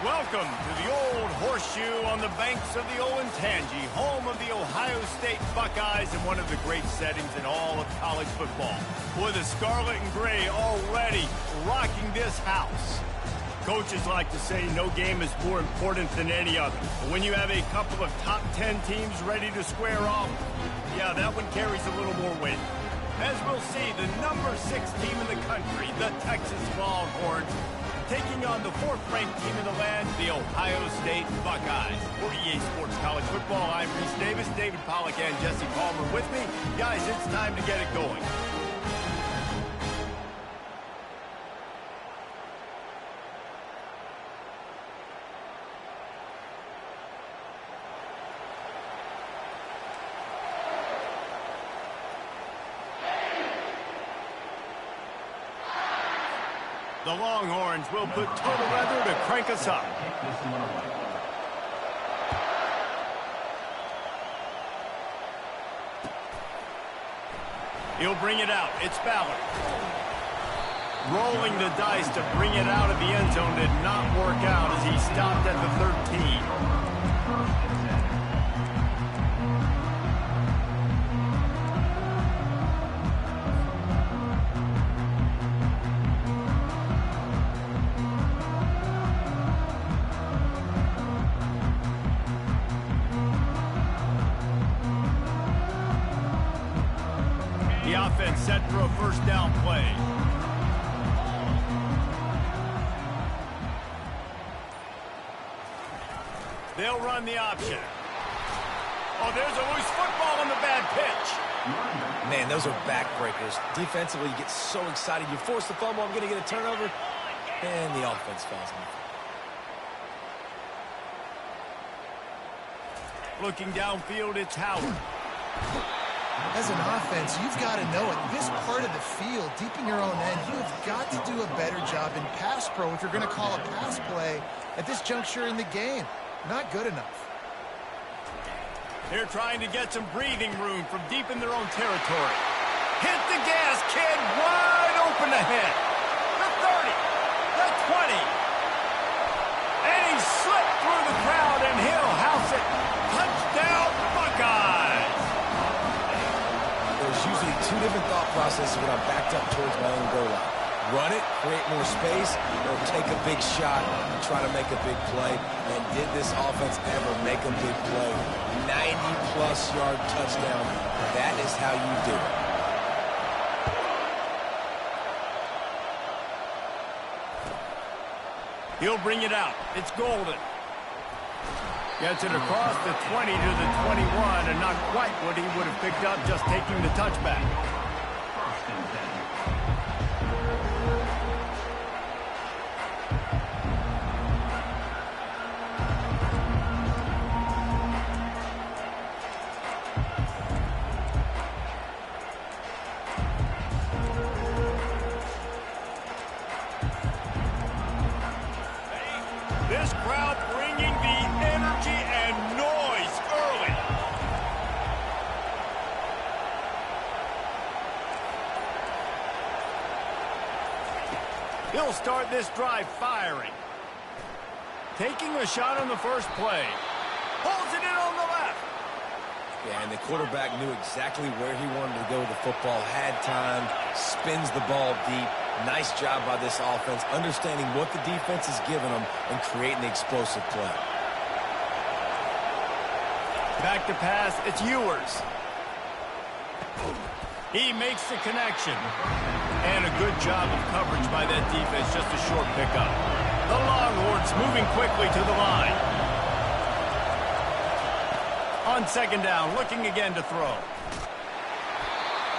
Welcome to the Old Horseshoe on the banks of the Olentangy, home of the Ohio State Buckeyes and one of the great settings in all of college football. With the scarlet and gray already rocking this house. Coaches like to say no game is more important than any other. But when you have a couple of top 10 teams ready to square off, yeah, that one carries a little more weight. As we'll see, the number 6 team in the country, the Texas Longhorns, taking on the 4th-ranked team in the land, the Ohio State Buckeyes. For EA Sports College Football, I'm Reese Davis, David Pollack, and Jesse Palmer with me. Guys, it's time to get it going. The Longhorns will put total weather to crank us up. He'll bring it out. It's Ballard. Rolling the dice to bring it out of the end zone did not work out as he stopped at the 13. The offense set for a first down play. They'll run the option. Oh, there's a loose football on the bad pitch. Man, those are backbreakers. Defensively, you get so excited. You force the fumble, I'm going to get a turnover, and the offense falls in. Looking downfield, it's Howard. As an offense, you've got to know it. This part of the field, deep in your own end, you have got to do a better job in pass pro if you're going to call a pass play at this juncture in the game. Not good enough. They're trying to get some breathing room from deep in their own territory. Hit the gas, kid. Wide open ahead. The 30. The 20. And he slipped through the crowd, and he'll house it. Touchdown, Buckeyes. There's usually two different thought processes when I'm backed up towards my own goal line. Run it, create more space, or take a big shot and try to make a big play. And did this offense ever make a big play? 90-plus yard touchdown. That is how you do it. He'll bring it out. It's Golden. Gets it across the 20 to the 21, and not quite what he would have picked up just taking the touchback. This crowd bringing the energy and noise early. He'll start this drive firing. Taking a shot on the first play. Pulls it in on the left. Yeah, and the quarterback knew exactly where he wanted to go with the football, had time, spins the ball deep. Nice job by this offense, understanding what the defense is giving them and creating the explosive play. Back to pass, it's Ewers. He makes the connection. And a good job of coverage by that defense, just a short pickup. The Longhorns moving quickly to the line. On second down, looking again to throw.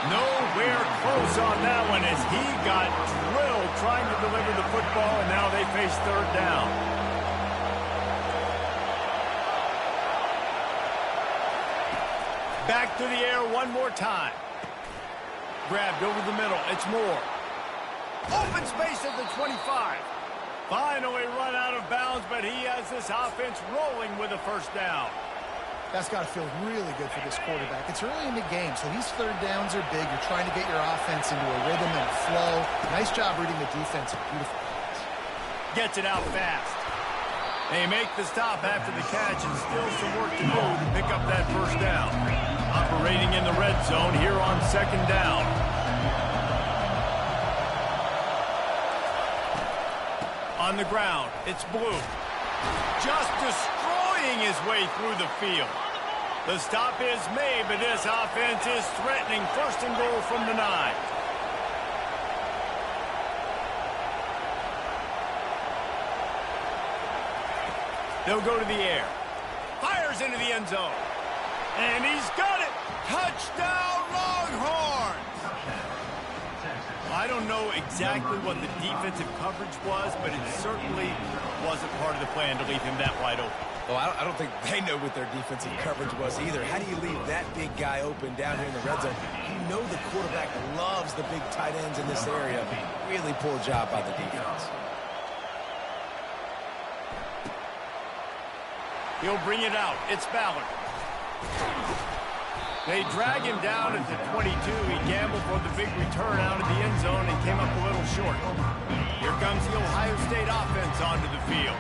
Nowhere close on that one as he got drilled trying to deliver the football, and now they face third down. Back to the air one more time. Grabbed over the middle. It's Moore. Open space at the 25. Finally run out of bounds, but he has this offense rolling with a first down. That's got to feel really good for this quarterback. It's early in the game, so these third downs are big. You're trying to get your offense into a rhythm and a flow. Nice job reading the defense. Beautiful pass. Gets it out fast. They make the stop after the catch, and still some work to do to pick up that first down. Operating in the red zone here on second down. On the ground, it's Blue. Just destroying his way through the field. The stop is made, but this offense is threatening first and goal from the 9. They'll go to the air. Fires into the end zone. And he's got it. Touchdown, Longhorns! I don't know exactly what the defensive coverage was, but it certainly wasn't part of the plan to leave him that wide open. Well, I don't think they know what their defensive coverage was either. How do you leave that big guy open down here in the red zone? You know the quarterback loves the big tight ends in this area. Really poor job by the defense. He'll bring it out. It's Ballard. They drag him down at the 22. He gambled for the big return out of the end zone and came up a little short. Here comes the Ohio State offense onto the field.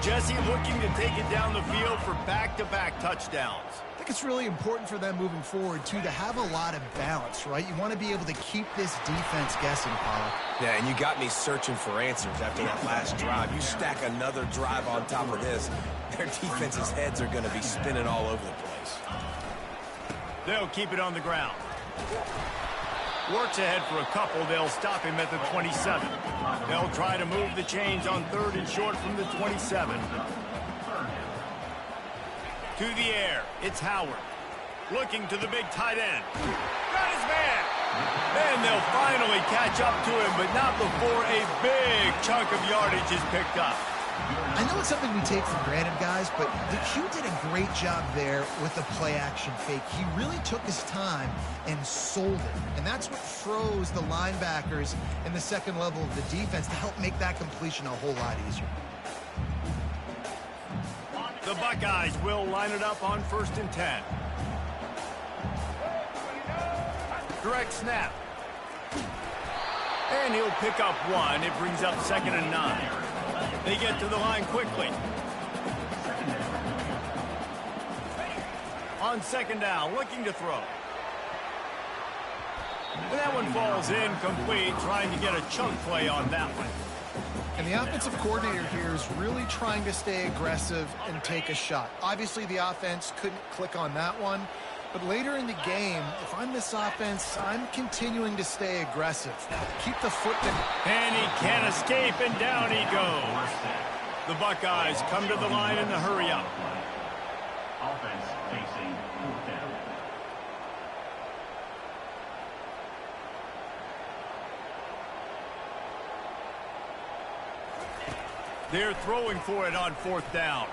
Jesse looking to take it down the field for back-to-back touchdowns. I think it's really important for them moving forward, too, to have a lot of balance, right? You want to be able to keep this defense guessing, Pollock. Yeah, and you got me searching for answers after that last drive. You stack another drive on top of this, their defense's heads are going to be spinning all over the place. They'll keep it on the ground. Works ahead for a couple. They'll stop him at the 27. They'll try to move the chains on third and short from the 27. To the air, it's Howard. Looking to the big tight end. Got his man. And they'll finally catch up to him, but not before a big chunk of yardage is picked up. I know it's something we take for granted, guys, but the Q did a great job there with the play-action fake. He really took his time and sold it, and that's what froze the linebackers in the second level of the defense to help make that completion a whole lot easier. The Buckeyes will line it up on 1st and 10. Direct snap. And he'll pick up one. It brings up 2nd and 9. They get to the line quickly. On 2nd down, looking to throw. And that one falls incomplete, trying to get a chunk play on that one. And the offensive coordinator here is really trying to stay aggressive and take a shot. Obviously, the offense couldn't click on that one. But later in the game, if I'm this offense, I'm continuing to stay aggressive. Keep the foot down. And he can't escape, and down he goes. The Buckeyes come to the line in the hurry-up. Offense facing 4th down. They're throwing for it on 4th down.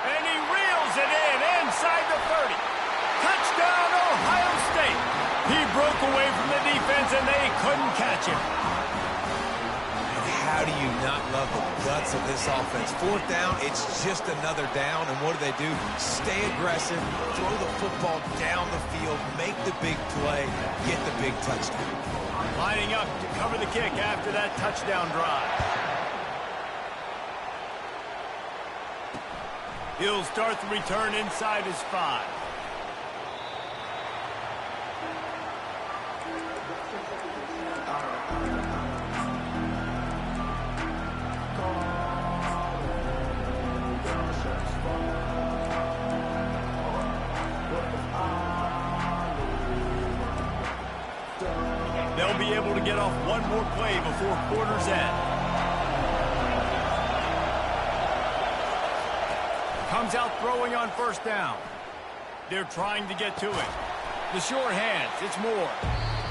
And he reels it in inside the 30. Touchdown, Ohio State. He broke away from the defense, and they couldn't catch him. And how do you not love the guts of this offense? 4th down, it's just another down, and what do? Stay aggressive, throw the football down the field, make the big play, get the big touchdown. Lining up to cover the kick after that touchdown drive. He'll start the return inside his 5. They'll be able to get off one more play before quarter's end. Comes out throwing on 1st down. They're trying to get to it. The short hands, it's Moore.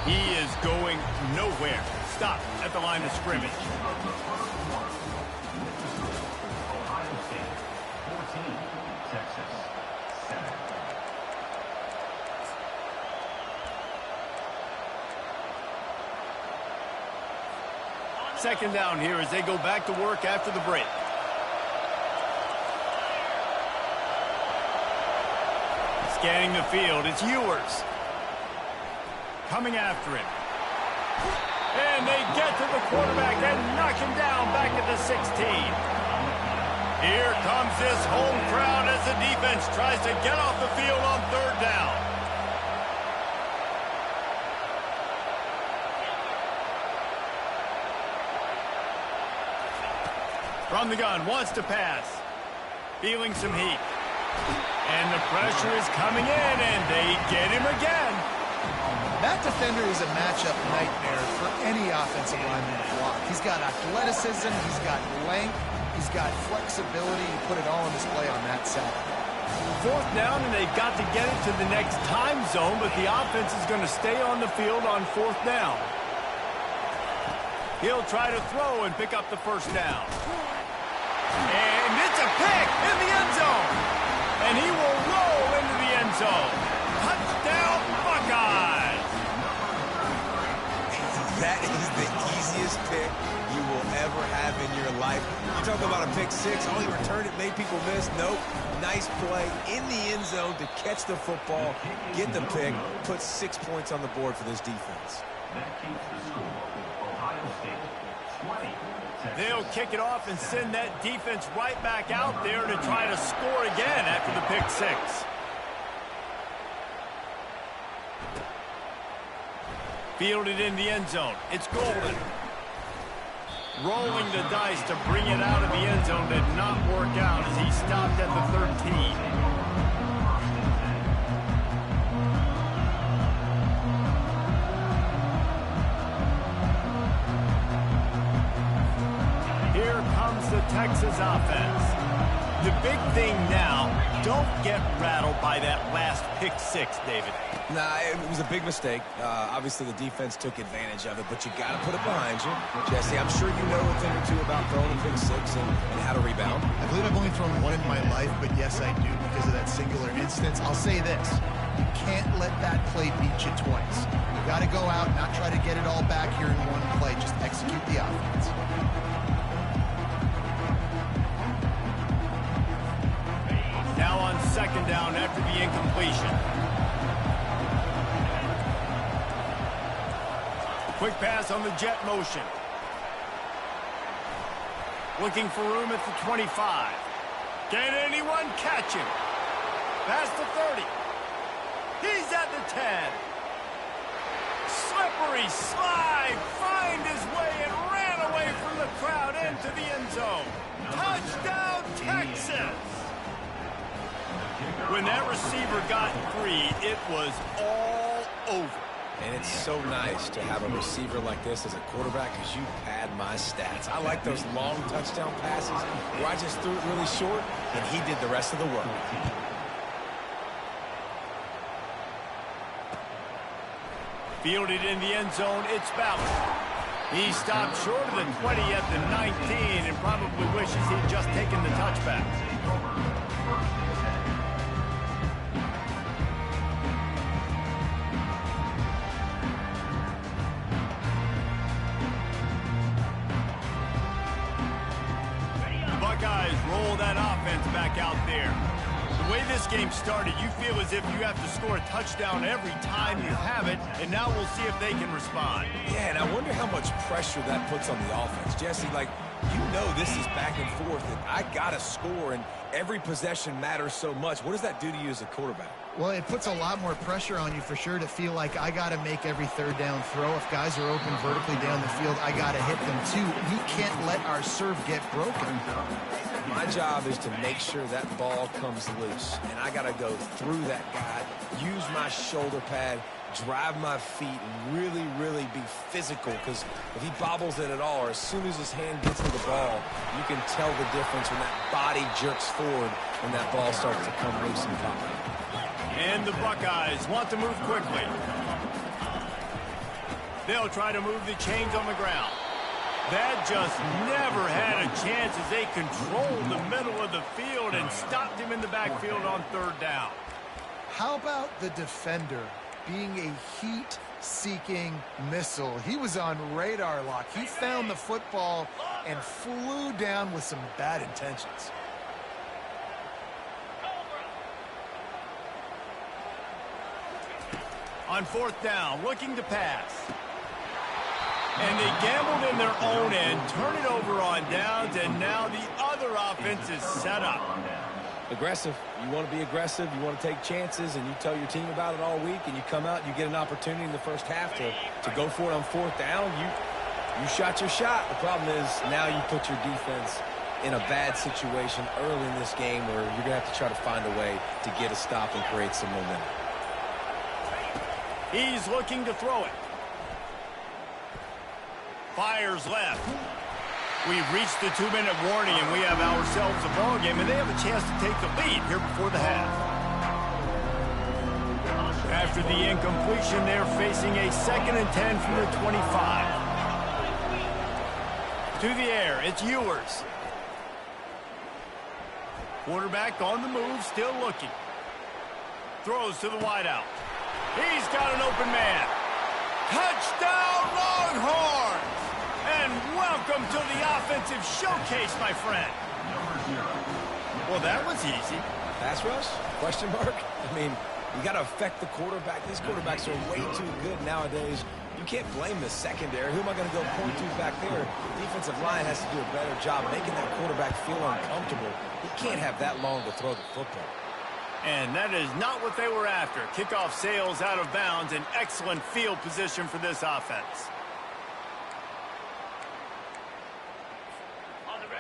He is going nowhere. Stop at the line of scrimmage. Ohio State 14, Texas 7. 2nd down here as they go back to work after the break. Scanning the field, it's Ewers. Coming after him. And they get to the quarterback and knock him down back at the 16. Here comes this home crowd as the defense tries to get off the field on third down. From the gun, wants to pass. Feeling some heat. And the pressure is coming in, and they get him again. That defender is a matchup nightmare for any offensive lineman to block. He's got athleticism, he's got length, he's got flexibility. You put it all on display on that side. Fourth down, and they've got to get it to the next time zone, but the offense is going to stay on the field on fourth down. He'll try to throw and pick up the first down. And it's a pick in the end zone. And he will roll into the end zone. Touchdown, Buckeyes! That is the easiest pick you will ever have in your life. You talk about a pick six, all he returned it, made people miss. Nope. Nice play in the end zone to catch the football, get the pick, put 6 points on the board for this defense. That keeps the score. Ohio State 20. They'll kick it off and send that defense right back out there to try to score again after the pick six. Fielded in the end zone. It's Golden. Rolling the dice to bring it out of the end zone did not work out as he stopped at the 13. The Texas offense. The big thing now, don't get rattled by that last pick six, David. Nah, it was a big mistake. Obviously, the defense took advantage of it, but you got to put it behind you. Jesse, I'm sure you know a thing or two about throwing a pick six and how to rebound. I believe I've only thrown one in my life, but yes, I do because of that singular instance. I'll say this. You can't let that play beat you twice. You got to go out, not try to get it all back here in one play. Just execute the offense. Now on second down after the incompletion. Quick pass on the jet motion. Looking for room at the 25. Can anyone catch him? Past the 30. He's at the 10. Slippery slide. Find his way and ran away from the crowd into the end zone. Touchdown, Texas. When that receiver got free, it was all over. And it's so nice to have a receiver like this as a quarterback because you pad my stats. I like those long touchdown passes where I just threw it really short and he did the rest of the work. Fielded in the end zone, it's Ballard. He stopped short of the 20 at the 19 and probably wishes he'd just taken the touchback. Buckeyes roll that offense back out there. The way this game started, you feel as if you have to score a touchdown every time you have it, and now we'll see if they can respond. Yeah, and I wonder how much pressure that puts on the offense. Jesse, like, you know this is back and forth, and I got to score, and every possession matters so much. What does that do to you as a quarterback? Well, it puts a lot more pressure on you for sure to feel like I got to make every third down throw. If guys are open vertically down the field, I got to hit them too. We can't let our serve get broken. My job is to make sure that ball comes loose, and I got to go through that guy, use my shoulder pad, drive my feet, and really, really be physical, because if he bobbles it at all, or as soon as his hand gets to the ball, you can tell the difference when that body jerks forward when that ball starts to come loose and pop. And the Buckeyes want to move quickly. They'll try to move the chains on the ground. That just never had a chance as they controlled the middle of the field and stopped him in the backfield on third down. How about the defender being a heat-seeking missile? He was on radar lock. He found the football and flew down with some bad intentions. On fourth down, looking to pass. And they gambled in their own end, turn it over on downs, and now the other other offense is set up. Aggressive. You want to be aggressive. You want to take chances, and you tell your team about it all week, and you come out and you get an opportunity in the first half to go for it on fourth down. You shot your shot. The problem is now you put your defense in a bad situation early in this game where you're going to have to try to find a way to get a stop and create some momentum. He's looking to throw it. Fires left. We've reached the 2-minute warning, and we have ourselves a ball game, and they have a chance to take the lead here before the half. After the incompletion, they're facing a 2nd and 10 from the 25. To the air, it's Ewers. Quarterback on the move, still looking. Throws to the wideout. He's got an open man. Touchdown, Longhorns! And welcome to the offensive showcase, my friend. Well, that was easy. Pass rush? Question mark? I mean, you got to affect the quarterback. These quarterbacks are way too good nowadays. You can't blame the secondary. Who am I going to go point to back there? Defensive line has to do a better job making that quarterback feel uncomfortable. He can't have that long to throw the football. And that is not what they were after. Kickoff sails out of bounds. An excellent field position for this offense.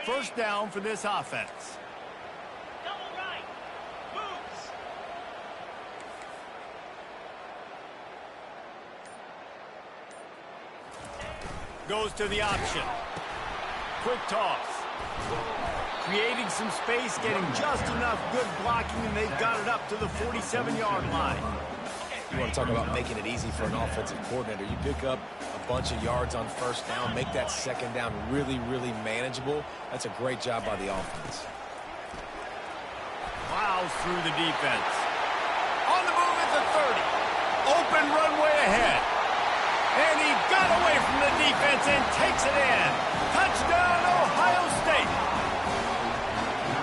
First down for this offense. Double right. Moves. Goes to the option. Quick toss. Creating some space, getting just enough good blocking, and they've got it up to the 47-yard line. You want to talk about making it easy for an offensive coordinator. You pick up a bunch of yards on first down, make that second down really, really manageable. That's a great job by the offense. Plows through the defense. On the move at the 30. Open runway ahead. And he got away from the defense and takes it in. Touchdown, Ohio State.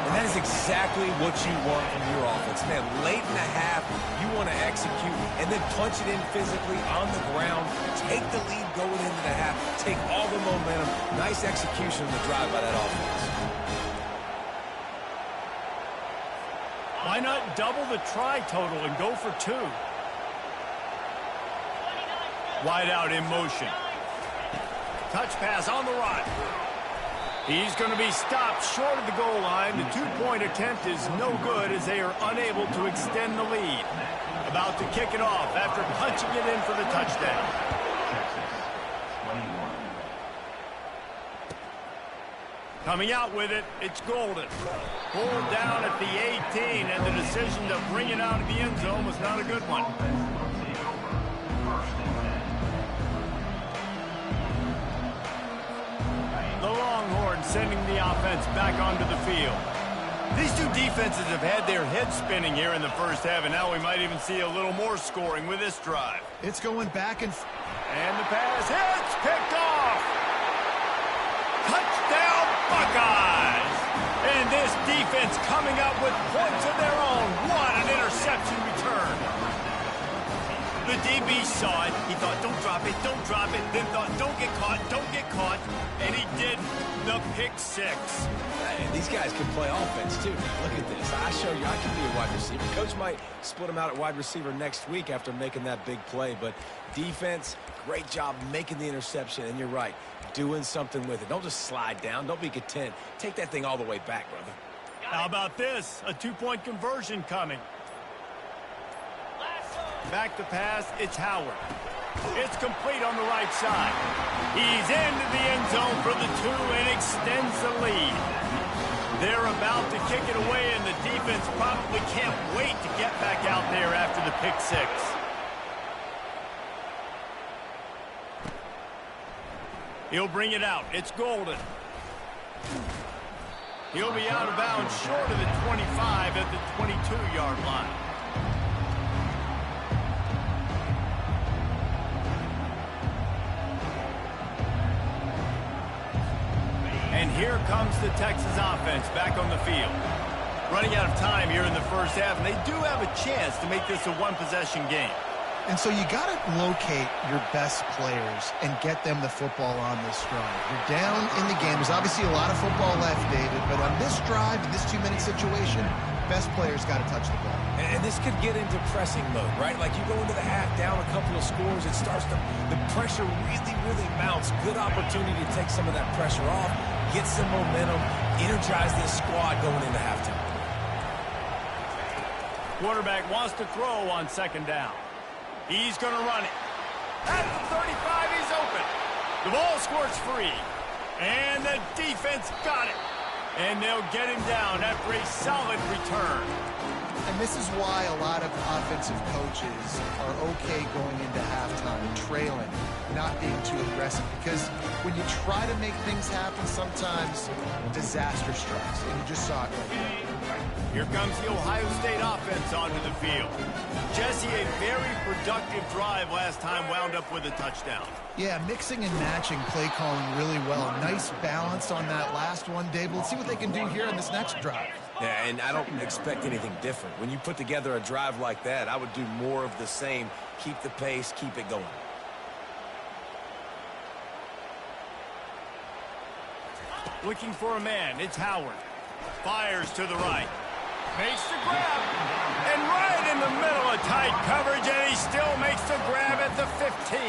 And that is exactly what you want from your offense. Man, late in the half, you want to execute and then punch it in physically on the ground. Take the lead going into the half. Take all the momentum. Nice execution of the drive by that offense. Why not double the try total and go for 2? Wide out in motion. Touch pass on the run. He's going to be stopped short of the goal line. The 2-point attempt is no good as they are unable to extend the lead. About to kick it off after punching it in for the touchdown. Coming out with it, it's Golden. Pulled down at the 18, and the decision to bring it out of the end zone was not a good one. The Longhorns sending the offense back onto the field. These two defenses have had their heads spinning here in the first half, and now we might even see a little more scoring with this drive. It's going back and the pass hits, picked off. Touchdown, Buckeyes! And this defense coming up with points of their own. What an interception return. The DB saw it. He thought, don't drop it, don't drop it. Then thought, don't get caught, don't get caught. And he did the pick 6. And these guys can play offense, too. Look at this. I show you I can be a wide receiver. Coach might split him out at wide receiver next week after making that big play. But defense, great job making the interception. And you're right, doing something with it. Don't just slide down. Don't be content. Take that thing all the way back, brother. How about this? A 2-point conversion coming. Back to pass, it's Howard. It's complete on the right side. He's into the end zone for the 2 and extends the lead. They're about to kick it away, and the defense probably can't wait to get back out there after the pick 6. He'll bring it out. It's Golden. He'll be out of bounds short of the 25 at the 22-yard line. And here comes the Texas offense back on the field. Running out of time here in the first half, and they do have a chance to make this a one-possession game. And so you got to locate your best players and get them the football on this drive. You're down in the game. There's obviously a lot of football left, David, but on this drive, in this 2-minute situation, best players got to touch the ball. And this could get into pressing mode, right? Like you go into the half down a couple of scores, it starts to, the pressure really, really mounts. Good opportunity to take some of that pressure off, get some momentum, energize this squad going into halftime. Quarterback wants to throw on second down. He's going to run it. At the 35, he's open. The ball squirts free. And the defense got it. And they'll get him down after a solid return. And this is why a lot of offensive coaches are okay going into halftime, trailing, not being too aggressive. Because when you try to make things happen, sometimes disaster strikes. And you just saw it right there. Here comes the Ohio State offense onto the field. Jesse, a very productive drive last time, wound up with a touchdown. Yeah, mixing and matching play calling really well. Nice balance on that last one, Dave. Let's see what they can do here on this next drive. Yeah, and I don't expect anything different. When you put together a drive like that, I would do more of the same. Keep the pace, keep it going. Looking for a man, it's Howard. Fires to the right. Makes the grab. And right in the middle of tight coverage, and he still makes the grab at the 15.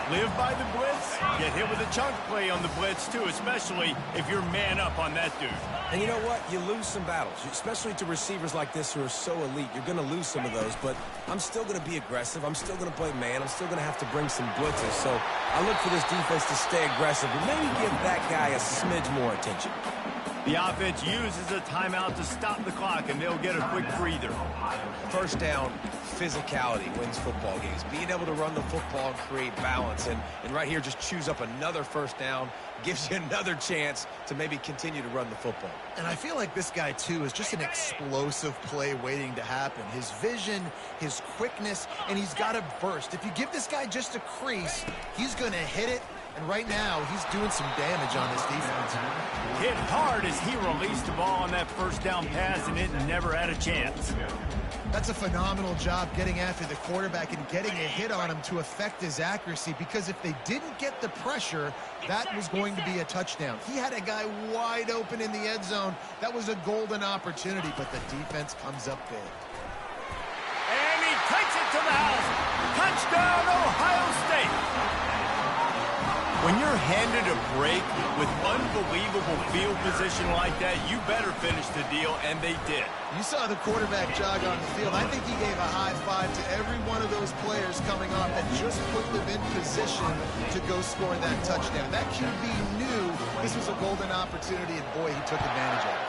Live by the blitz, get hit with a chunk play on the blitz too, especially if you're man up on that dude. And you know what? You lose some battles, especially to receivers like this who are so elite. You're going to lose some of those, but I'm still going to be aggressive. I'm still going to play man. I'm still going to have to bring some blitzes. So I look for this defense to stay aggressive and maybe give that guy a smidge more attention. The offense uses a timeout to stop the clock, and they'll get a quick breather. First down, physicality wins football games. Being able to run the football and create balance. And right here, just choose up another first down, gives you another chance to maybe continue to run the football. And I feel like this guy, too, is just an explosive play waiting to happen. His vision, his quickness, and he's got a burst. If you give this guy just a crease, he's going to hit it. And right now, he's doing some damage on this defense. Hit hard as he released the ball on that first down pass, and it never had a chance. That's a phenomenal job getting after the quarterback and getting a hit on him to affect his accuracy, because if they didn't get the pressure, that was going to be a touchdown. He had a guy wide open in the end zone. That was a golden opportunity, but the defense comes up big. And he takes it to the house. Touchdown, Ohio State. When you're handed a break with unbelievable field position like that, you better finish the deal, and they did. You saw the quarterback jog on the field. I think he gave a high five to every one of those players coming off and just put them in position to go score that touchdown. That QB knew this was a golden opportunity, and boy, he took advantage of it.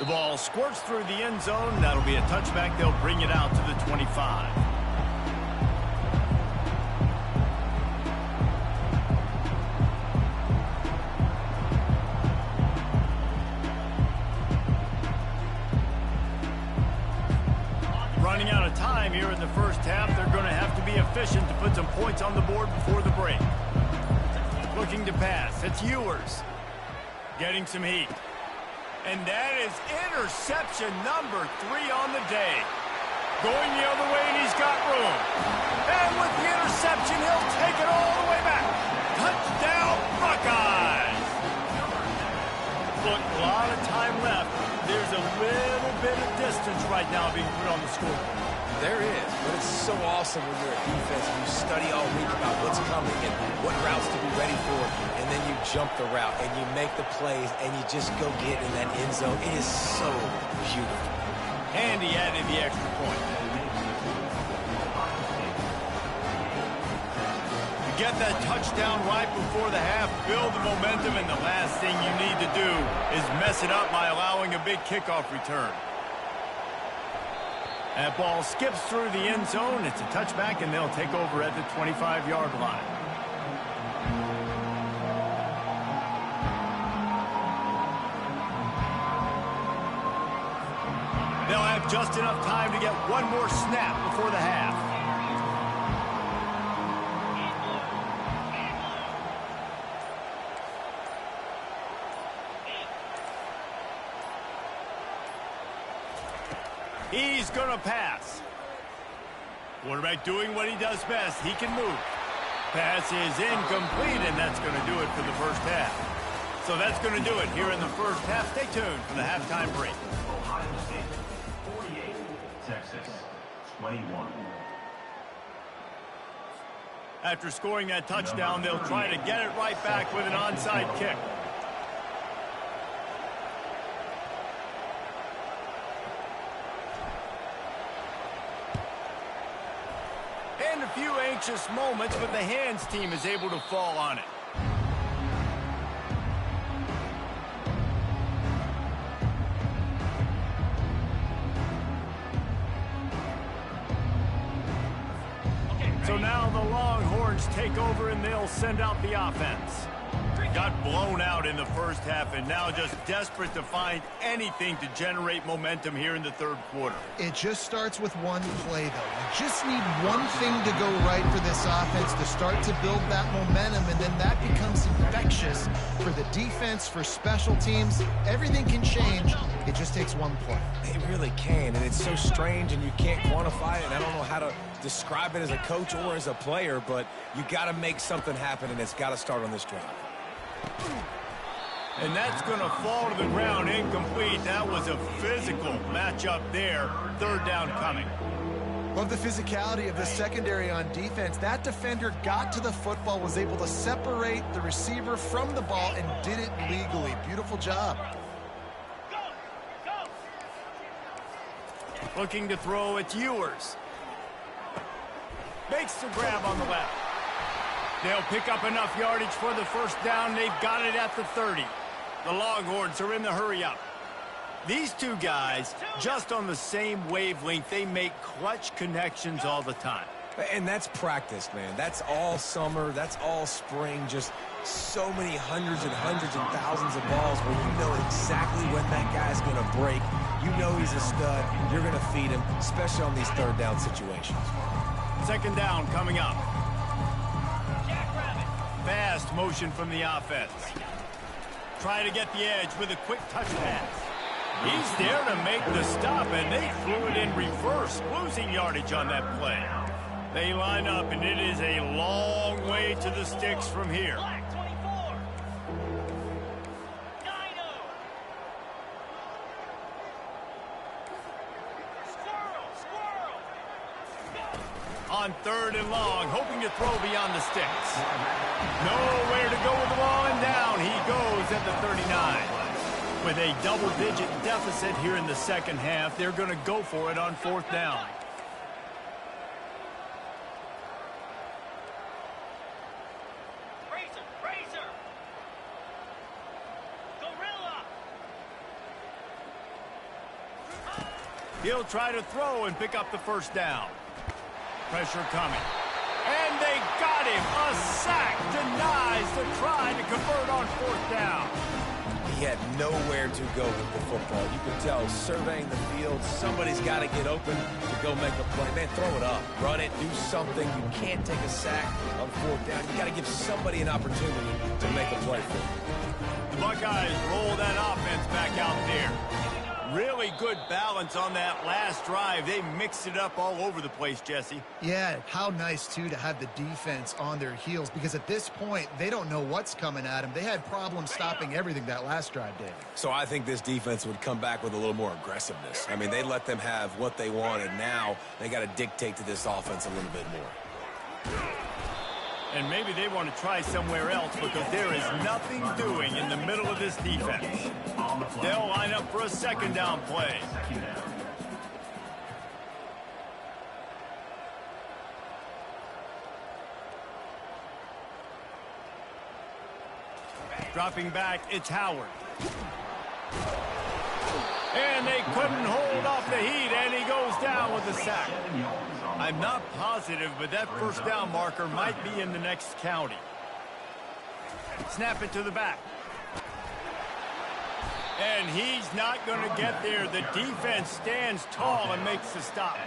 The ball squirts through the end zone. That'll be a touchback. They'll bring it out to the 25. Running out of time here in the first half. They're going to have to be efficient to put some points on the board before the break. Looking to pass. It's Ewers. Getting some heat. And that is interception number 3 on the day. Going the other way, and he's got room. And with the interception, he'll take it all the way back. Touchdown, Buckeyes! Look, a lot of time left. There's a little bit of distance right now being put on the scoreboard. There is, but it's so awesome when you're a defense and you study all week about what's coming and what routes to be ready for, and then you jump the route and you make the plays and you just go get in that end zone. It is so beautiful. And he added the extra point. You get that touchdown right before the half, build the momentum, and the last thing you need to do is mess it up by allowing a big kickoff return. That ball skips through the end zone. It's a touchback, and they'll take over at the 25-yard line. They'll have just enough time to get one more snap before the half. He's going to pass. Quarterback doing what he does best. He can move. Pass is incomplete, and that's going to do it for the first half. So that's going to do it here in the first half. Stay tuned for the halftime break. Ohio State 48, Texas 21. After scoring that touchdown, they'll try to get it right back with an onside kick. And a few anxious moments, but the hands team is able to fall on it. So now the Longhorns take over and they'll send out the offense. Got blown out in the first half and now just desperate to find anything to generate momentum here in the third quarter. It just starts with one play, though. You just need one thing to go right for this offense to start to build that momentum, and then that becomes infectious for the defense, for special teams. Everything can change. It just takes one play. It really can, and it's so strange, and you can't quantify it, and I don't know how to describe it as a coach or as a player, but you got to make something happen, and it's got to start on this drive. And that's going to fall to the ground incomplete. That was a physical matchup there. Third down coming. Love the physicality of the secondary on defense. That defender got to the football, was able to separate the receiver from the ball, and did it legally. Beautiful job. Go! Go! Looking to throw, it's Ewers. Makes the grab on the left. They'll pick up enough yardage for the first down. They've got it at the 30. The Longhorns are in the hurry-up. These two guys, just on the same wavelength, they make clutch connections all the time. And that's practice, man. That's all summer. That's all spring. Just so many hundreds and thousands of balls where you know exactly when that guy's going to break. You know he's a stud. You're going to feed him, especially on these third down situations. Second down coming up. Fast motion from the offense. Try to get the edge with a quick touch pass. He's there to make the stop, and they threw it in reverse, losing yardage on that play. They line up, and it is a long way to the sticks from here. Black 24. 9-0. Squirrel! On third and long, hoping to throw beyond the sticks. Nowhere to go with the ball, and down he goes at the 39. With a double-digit deficit here in the second half, they're going to go for it on fourth down. Razor! Gorilla! He'll try to throw and pick up the first down. Pressure coming. And they got him. A sack denies the try to convert on fourth down. He had nowhere to go with the football. You can tell, surveying the field, somebody's got to get open to go make a play. Man, throw it up. Run it. Do something. You can't take a sack on fourth down. You got to give somebody an opportunity to make a play for you. The Buckeyes roll that offense back out there. Really good balance on that last drive. They mixed it up all over the place, Jesse. Yeah, how nice, too, to have the defense on their heels, because at this point, they don't know what's coming at them. They had problems stopping everything that last drive, David. So I think this defense would come back with a little more aggressiveness. I mean, they let them have what they wanted. Now they got to dictate to this offense a little bit more. And maybe they want to try somewhere else because there is nothing doing in the middle of this defense. They'll line up for a second down play. Dropping back, it's Howard. And they couldn't hold off the heat, and he goes down with the sack. I'm not positive, but that first down marker might be in the next county. Snap it to the back. And he's not going to get there. The defense stands tall and makes the stop.